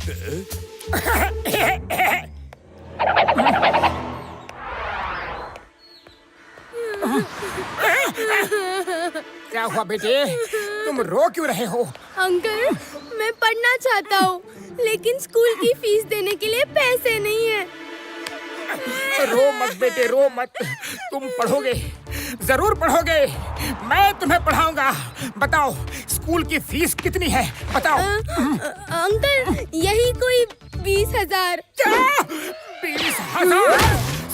क्या हुआ बेटे, तुम रो क्यों रहे हो? अंकल, मैं पढ़ना चाहता हूँ, लेकिन स्कूल की फीस देने के लिए पैसे नहीं है। रो मत बेटे, रो मत। तुम पढ़ोगे, जरूर पढ़ोगे। मैं तुम्हें पढ़ाऊंगा। बताओ, स्कूल की फीस कितनी है? बताओ। अंकल, यही कोई 20,000। क्या? 20,000?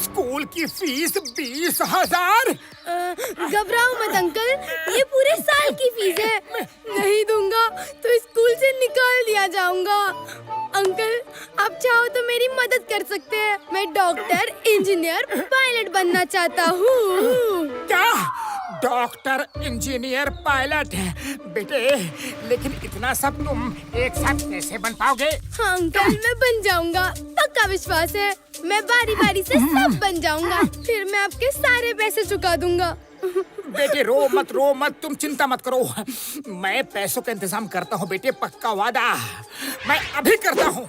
स्कूल की फीस 20,000? घबराओ मत अंकल, ये पूरे साल की फीस है। नहीं दूंगा तो स्कूल से निकाल दिया जाऊंगा। अंकल, आप चाहो तो मेरी मदद कर सकते हैं। मैं डॉक्टर, इंजीनियर, पायलट बनना चाहता हूँ। क्या? Doctor, engineer, pilot? बेटे, लेकिन इतना सब तुम एक साथ कैसे बन पाओगे? हाँ अंकल, मैं बन जाऊंगा, पक्का विश्वास है। मैं बारी बारी से सब बन जाऊंगा, फिर मैं आपके सारे पैसे चुका दूंगा। बेटे रो मत, तुम चिंता मत करो। मैं पैसों का इंतजाम करता हूँ बेटे, पक्का वादा। मैं अभी करता हूँ।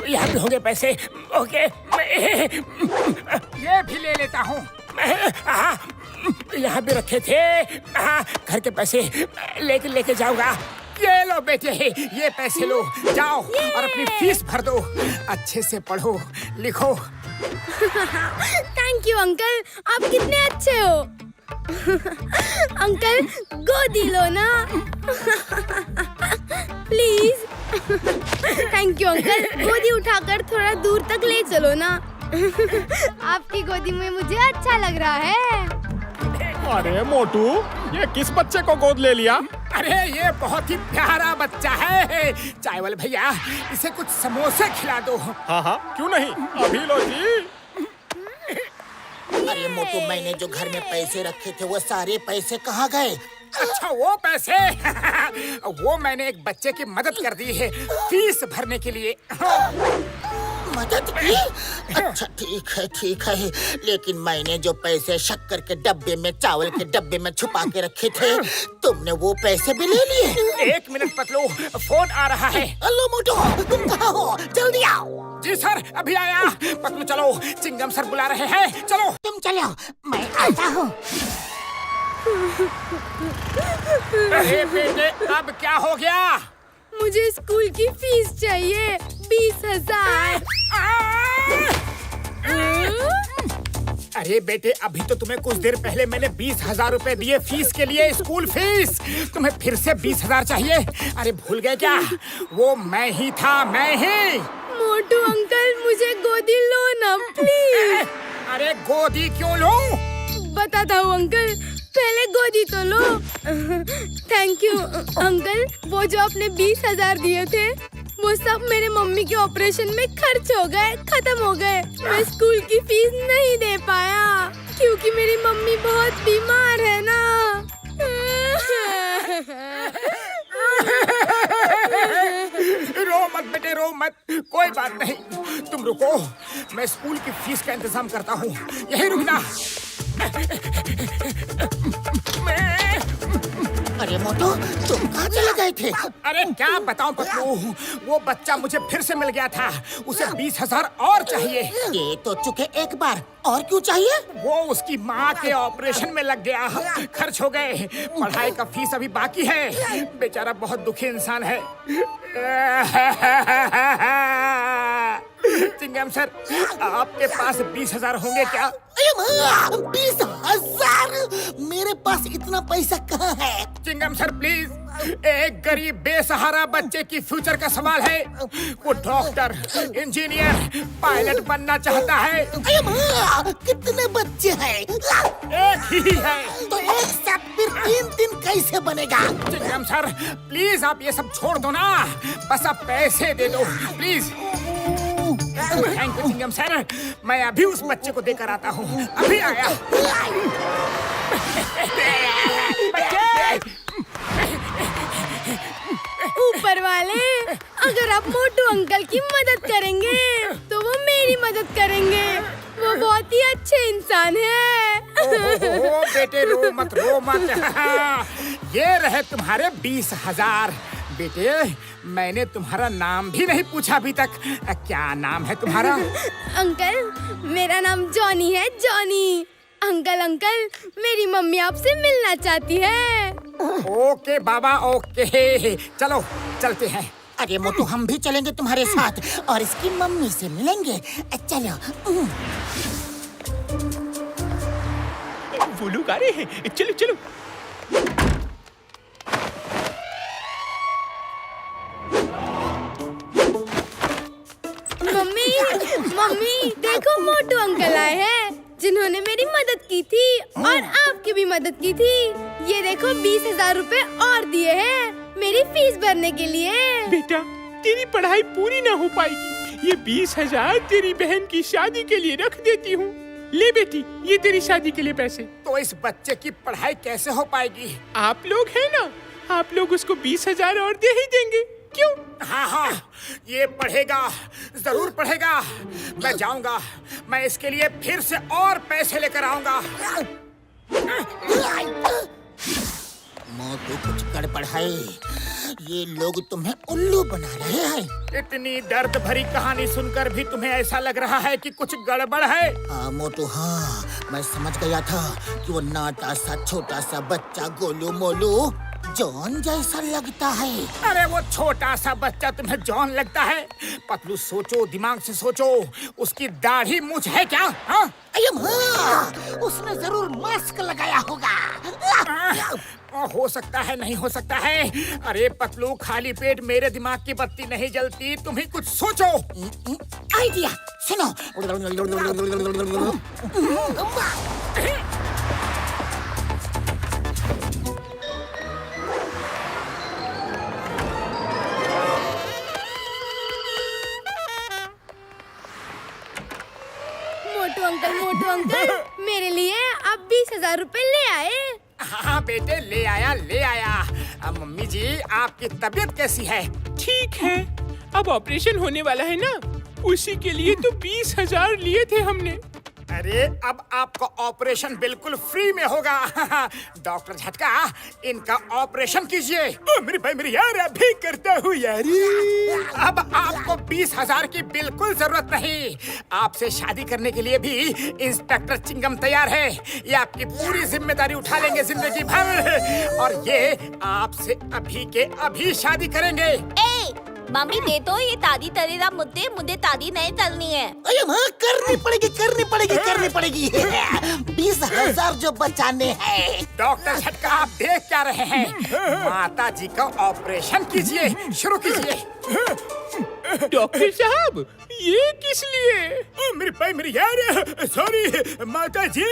यहाँ भी होंगे पैसे। ओके, ये भी ले लेता हूँ। यहाँ भी रखे थे। घर के पैसे लेके जाऊंगा। ये लो बेटे, ये पैसे लो, जाओ और अपनी फीस भर दो। अच्छे से पढ़ो, लिखो। थैंक यू अंकल, आप कितने अच्छे हो। अंकल, गोदी लो ना। प्लीज। थैंक यू अंकल, गोदी उठाकर थोड़ा दूर तक ले चलो ना। आपकी गोदी में मुझे अच्छा लग रहा है। अरे मोटू, ये किस बच्चे को गोद ले लिया? अरे ये बहुत ही प्यारा बच्चा है। चाय वाले भैया, इसे कुछ समोसे खिला दो। हाँ, क्यों नहीं, अभी लो जी। अरे मोटू, मैंने जो घर में पैसे रखे थे वो सारे पैसे कहाँ गए? अच्छा, वो पैसे? वो मैंने एक बच्चे की मदद कर दी है फीस भरने के लिए। मदद की? अच्छा ठीक है, लेकिन मैंने जो पैसे शक्कर के डब्बे में, चावल के डब्बे में छुपा के रखे थे, तुमने वो पैसे भी ले लिए? 1 मिनट पतलू, फोन आ रहा है। हेलो मोटू, तुम कहाँ हो? जल्दी आओ। जी सर, अभी आया। पतलू चलो, चिंगम सर बुला रहे हैं, चलो। तुम चलो, मैं आता हूँ। अरे बेटे, अब क्या हो गया? मुझे स्कूल की फीस चाहिए, 20,000। अरे बेटे, अभी तो तुम्हें कुछ देर पहले मैंने 20,000 रुपए दिए फीस के लिए, स्कूल फीस। तुम्हें फिर से 20,000 चाहिए? अरे भूल गए क्या? वो मैं ही था, मैं ही। मोटू अंकल, मुझे गोदी लो ना प्लीज। अरे गोदी क्यों लूं? बताता हूँ अंकल, पहले गोदी तो लो। थैंक यू अंकल, वो जो आपने 20,000 दिए थे, वो सब मेरे मम्मी के ऑपरेशन में खर्च हो गए, खत्म हो गए। मैं स्कूल की फीस नहीं दे पाया, क्योंकि मेरी मम्मी बहुत बीमार है ना। रो मत बेटे, रो मत, कोई बात नहीं। तुम रुको, मैं स्कूल की फीस का इंतजाम करता हूँ। यही रुकना। अरे मोटू, तुम कहाँ चले गए थे? अरे क्या बताऊं पतलू, वो बच्चा मुझे फिर से मिल गया था। उसे 20,000 और चाहिए। ये तो चुके एक बार, और क्यों चाहिए? वो उसकी माँ के ऑपरेशन में लग गया, खर्च हो गए। पढ़ाई का फीस अभी बाकी है। बेचारा बहुत दुखी इंसान है। चिंगम सर, आपके पास 20,000 होंगे क्या? 20,000? मेरे पास इतना पैसा कहाँ है? चिंगम सर प्लीज, एक गरीब बेसहारा बच्चे की फ्यूचर का सवाल है। वो डॉक्टर, इंजीनियर, पायलट बनना चाहता है। कितने बच्चे हैं? एक ही है। तो एक साथ फिर 3 कैसे बनेगा? चिंगम सर प्लीज, आप ये सब छोड़ दो ना, बस आप पैसे दे दो please. Thank you chewing gum sir, मैं अभी उस बच्चे को देकर आता हूँ। अभी आया। ऊपर वाले, अगर आप मोटू अंकल की मदद करेंगे तो वो मेरी मदद करेंगे। वो बहुत ही अच्छे इंसान है। ओ, बेटे रो मत ये रहे तुम्हारे 20,000। बेटे मैंने तुम्हारा नाम भी नहीं पूछा अभी तक, क्या नाम है तुम्हारा? अंकल मेरा नाम जॉनी है, जॉनी। अंकल अंकल मेरी मम्मी आपसे मिलना चाहती है। ओके बाबा ओके, चलो चलते हैं। अरे मोटू हम भी चलेंगे तुम्हारे साथ और इसकी मम्मी से मिलेंगे। चलो। वो लोग आ रहे हैं, चलो चलो। मम्मी मम्मी देखो मोटू अंकल आए हैं जिन्होंने मेरी मदद की थी और आपकी भी मदद की थी। ये देखो 20,000 रुपए और दिए हैं मेरी फीस भरने के लिए। बेटा तेरी पढ़ाई पूरी ना हो पाएगी, ये 20,000 तेरी बहन की शादी के लिए रख देती हूँ। ले बेटी ये तेरी शादी के लिए पैसे। तो इस बच्चे की पढ़ाई कैसे हो पाएगी? आप लोग हैं ना, आप लोग उसको 20,000 और दे ही देंगे, क्यों? हाँ ये पढ़ेगा, जरूर पढ़ेगा। मैं जाऊंगा, मैं इसके लिए फिर से और पैसे लेकर आऊंगा। मोटू कुछ गड़बड़ है, ये लोग तुम्हें उल्लू बना रहे हैं। इतनी दर्द भरी कहानी सुनकर भी तुम्हें ऐसा लग रहा है कि कुछ गड़बड़ है? हाँ मोटू हाँ, मैं समझ गया था कि वो नाटा सा छोटा सा बच्चा गोलू मोलू जॉन जैसा लगता है। अरे वो छोटा सा बच्चा तुम्हें जॉन लगता है? पतलू सोचो, दिमाग से सोचो, उसकी दाढ़ी मूंछ है क्या? हाँ? उसने जरूर मास्क लगाया होगा। हो सकता है, नहीं हो सकता है। अरे पतलू खाली पेट मेरे दिमाग की बत्ती नहीं जलती, तुम ही कुछ सोचो। आइडिया सुनो। मोटू अंकल मेरे लिए आप 20,000 रुपए ले आए। हाँ बेटे ले आया ले आया। अब मम्मी जी आपकी तबीयत कैसी है? ठीक है, अब ऑपरेशन होने वाला है ना, उसी के लिए तो 20,000 लिए थे हमने। अरे अब आपका ऑपरेशन बिल्कुल फ्री में होगा। डॉक्टर झटका इनका ऑपरेशन कीजिए। मेरे भाई मेरी यार अभी करता हूँ यारी। अब आपको 20,000 की बिल्कुल जरूरत नहीं। आपसे शादी करने के लिए भी इंस्पेक्टर चिंगम तैयार है। ये आपकी पूरी जिम्मेदारी उठा लेंगे जिंदगी भर, और ये आपसे अभी के अभी शादी करेंगे। मम्मी दे तो ये तादी तरेरा मुद्दे तादी नहीं चलनी है। अरे माँ करनी पड़ेगी 20,000 जो बचाने हैं। डॉक्टर झटका आप देख क्या रहे हैं? माता जी का ऑपरेशन कीजिए, शुरू कीजिए। डॉक्टर साहब ये किस लिए? मेरे भाई मेरी यार सॉरी माता जी,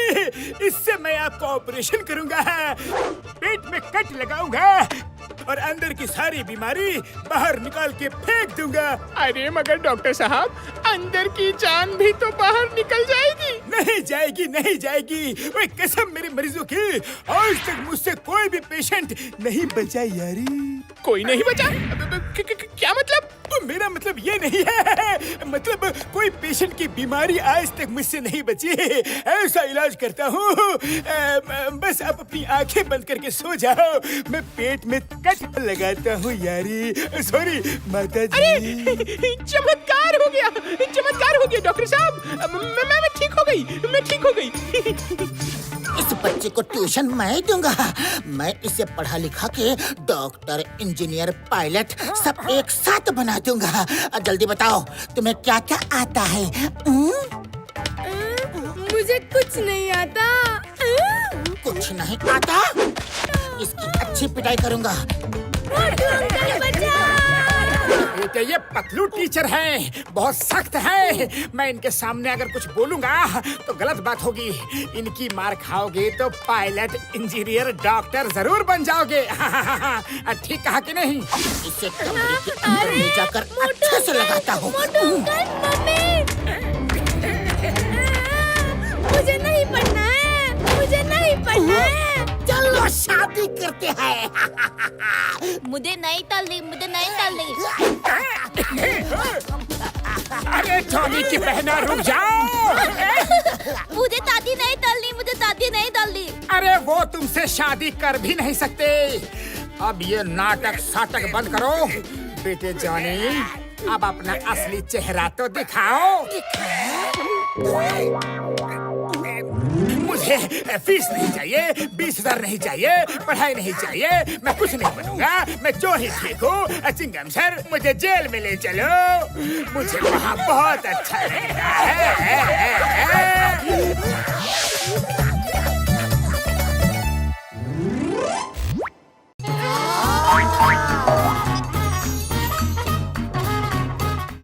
इससे मैं आपका ऑपरेशन करूंगा। पेट में कट लगाऊंगा और अंदर की सारी बीमारी बाहर निकाल के फेंक दूंगा। अरे मगर डॉक्टर साहब अंदर की जान भी तो बाहर निकल जाएगी। नहीं जाएगी। ओए कसम मेरे मरीजों की, आज तक मुझसे कोई भी पेशेंट नहीं बचा यारी। कोई नहीं बचा? क्या मतलब? मेरा मतलब ये नहीं है, मतलब कोई पेशेंट की बीमारी आज तक मुझसे नहीं बची। ऐसा इलाज करता हूँ। बस आप अपनी आंखें बंद करके सो जाओ, मैं पेट में कट लगाता हूँ यारी। सॉरी माता जी। अरे चमत्कार हो गया डॉक्टर साहब। मैं ठीक हो गई। इस बच्चे को ट्यूशन मैं दूंगा। मैं इसे पढ़ा लिखा के डॉक्टर, इंजीनियर, पायलट सब एक साथ बना दूंगा। जल्दी बताओ तुम्हें क्या क्या आता है? मुझे कुछ नहीं आता। कुछ नहीं आता? इसकी अच्छी पिटाई करूंगा। मोटू अंकल बचाओ। बेटे ये पतलू टीचर हैं, बहुत सख्त हैं। मैं इनके सामने अगर कुछ बोलूंगा तो गलत बात होगी। इनकी मार खाओगे तो पायलट, इंजीनियर, डॉक्टर जरूर बन जाओगे। ठीक कहा कि नहीं? इसे कमरे के अंदर ले जाकर अच्छे से लगाता हूँ। मोटू अंकल मम्मी, मुझे नहीं पढ़ना है। चलो शादी करते हैं। मुझे नहीं तलनी। अरे जॉनी की बहना रुक जाओ। मुझे तादी नहीं तलनी। अरे वो तुमसे शादी कर भी नहीं सकते। अब ये नाटक साटक बंद करो। बेटे जॉनी, अब अपना असली चेहरा तो दिखाओ। मुझे फीस नहीं चाहिए, 20,000 नहीं चाहिए, पढ़ाई नहीं चाहिए, मैं कुछ नहीं बनूंगा, मैं जो ही ठीक हूँ। चिंगम सर, मुझे जेल में ले चलो, मुझे वहाँ बहुत अच्छा लगता है।